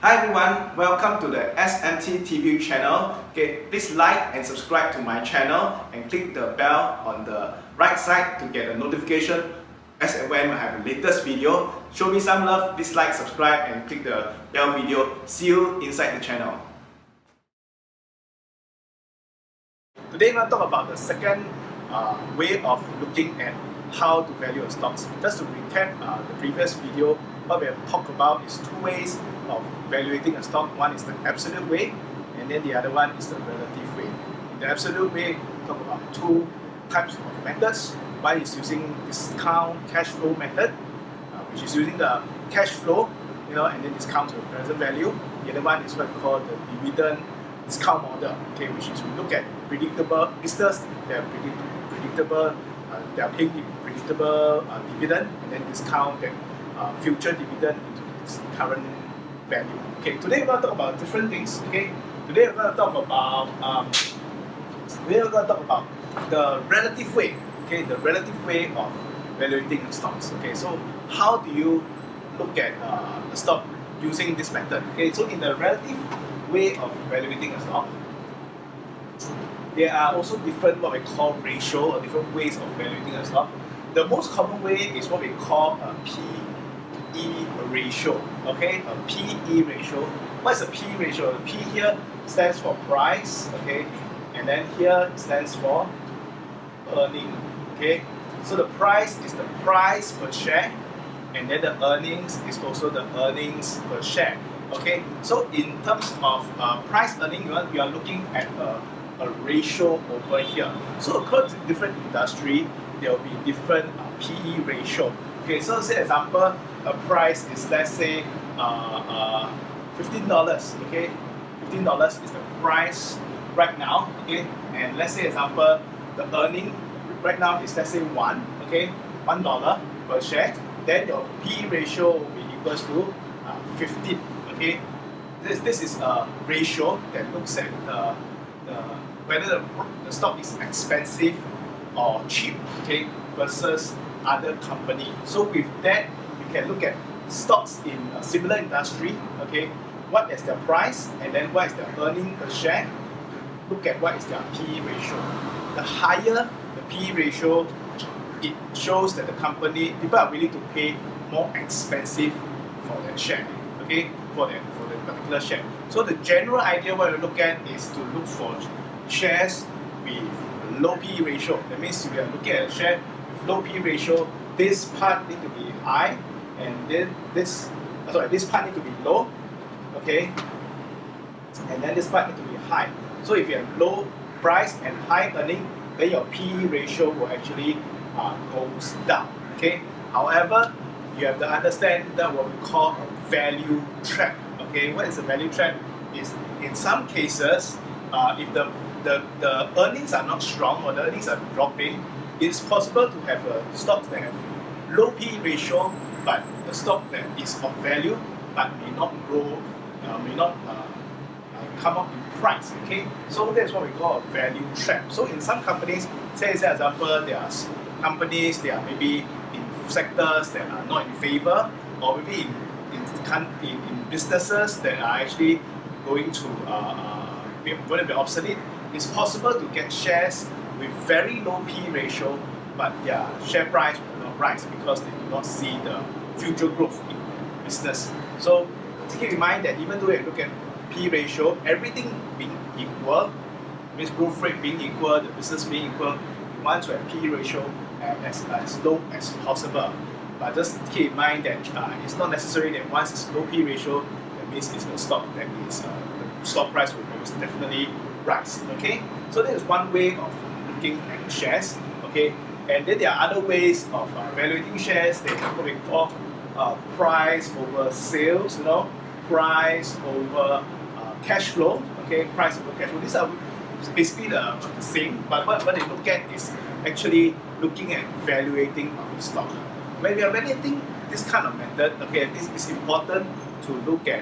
Hi everyone, welcome to the SMT TV channel. Okay, please like and subscribe to my channel and click the bell on the right side to get a notification as and when I have the latest video. Show me some love, please like, subscribe and click the bell video. See you inside the channel. Today I'm going to talk about the second way of looking at how to value a stocks. Just to recap the previous video, what we have talked about is two ways of evaluating a stock. One is the absolute way, and then the other one is the relative way. In the absolute way, we talk about two types of methods. One is using discount cash flow method, which is using the cash flow, and then discount to the present value. The other one is what we call the dividend discount model, okay, which is we look at predictable business, they are predictable, they are paying predictable dividend, and then discount that future dividend into its current value. Okay, today we're going to talk about different things. Okay, today we're going to talk about the relative way. Okay, the relative way of evaluating stocks. Okay, so how do you look at the stock using this method? Okay, so in the relative way of evaluating a stock, there are also different what we call ratio or different ways of evaluating a stock. The most common way is what we call a PE ratio. Okay, a PE ratio. What is a PE ratio? The P here stands for price. Okay, and then here it stands for earning. Okay, so the price is the price per share, and then the earnings is also the earnings per share. Okay, so in terms of price earning, we are looking at a ratio over here. So across different industry, there will be different PE ratio. Okay, so say example, a price is, let's say, $15. Okay, $15 is the price right now. Okay, and let's say example, the earning right now is, let's say, $1 per share. Then your PE ratio will be equals to 15. Okay, this is a ratio that looks at whether the stock is expensive or cheap, okay, versus other company. So with that, we can look at stocks in a similar industry. Okay, what is their price, and then what is their earning per share. Look at what is their PE ratio. The higher the PE ratio, it shows that the company, people are willing to pay more expensive for their share. Okay, for the particular share. So the general idea what we look at is to look for shares with low PE ratio. That means if we are looking at a share with low PE ratio, this part need to be high, and then this part need to be low. Okay, and then this part need to be high. So if you have low price and high earning, then your PE ratio will actually goes down. Okay. However, you have to understand that what we call a value trap. Okay, what is a value trap? Is in some cases, if the earnings are not strong or the earnings are dropping, it's possible to have stocks that have low PE ratio, but the stock that is of value but may not grow, may not come up in price. Okay, so that's what we call a value trap. So in some companies, say as an example, there are companies that are maybe in sectors that are not in favor, or maybe in businesses that are actually going to be obsolete. It's possible to get shares with very low PE ratio, but their share price will not rise because they do not see the future growth in the business. So keep in mind that even though you look at PE ratio, everything being equal, means growth rate being equal, the business being equal, you want to have PE ratio as low as possible. But just keep in mind that it's not necessary that once it's low PE ratio, that means it's a stock that is the stock price will most definitely rise. Okay, so that is one way of looking at shares. Okay, and then there are other ways of evaluating shares. They have what we call price over sales. Price over cash flow. Okay, price over cash flow. These are basically the same, but what they look at is actually looking at evaluating the stock. When we are evaluating this kind of method, okay, this is important to look at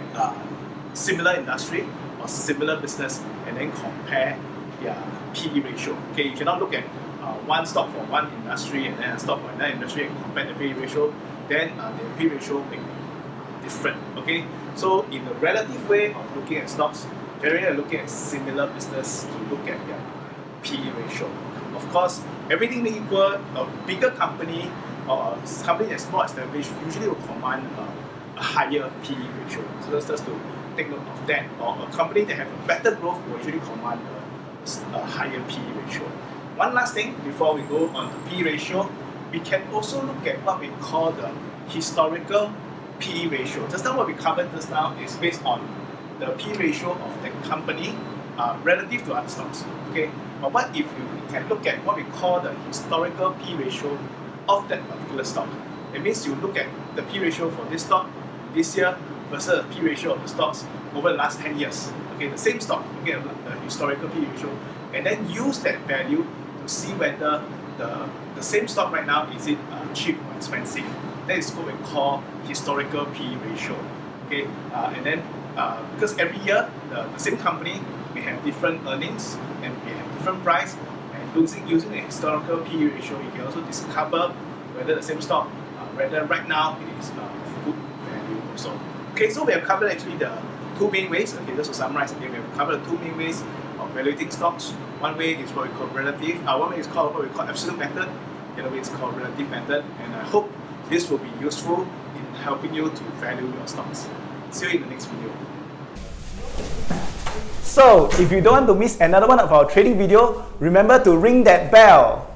similar industry or similar business and then compare their PE ratio. Okay, you cannot look at one stock for one industry and then a stock for another industry and compare the PE ratio. Then the PE ratio may be different. Okay, so in the relative way of looking at stocks, generally looking at similar business to look at their PE ratio. Of course, everything being equal, a bigger company or a company that's more established usually will command a higher PE ratio. So that's just to take note of that. Or a company that have a better growth will usually command a higher PE ratio. One last thing before we go on to PE ratio, we can also look at what we call the historical PE ratio. Just now what we covered just now is based on the PE ratio of the company relative to other stocks. Okay, but what if you can look at what we call the historical PE ratio of that particular stock? It means you look at the PE ratio for this stock this year versus the PE ratio of the stocks over the last 10 years. Okay, the same stock, okay, the historical PE ratio, and then use that value to see whether the same stock right now, is it cheap or expensive. That is what we call historical PE ratio. Okay, and then because every year the same company may have different earnings and may have different price, and using the historical PE ratio, you can also discover whether the same stock, whether right now it is of good value also. Okay, so we have covered actually the two main ways. Okay, just to summarize again, we have covered the two main ways of evaluating stocks. One way is what we call relative, one way is called what we call absolute method, the other way is called relative method, and I hope this will be useful in helping you to value your stocks. See you in the next video. So, if you don't want to miss another one of our trading video, remember to ring that bell.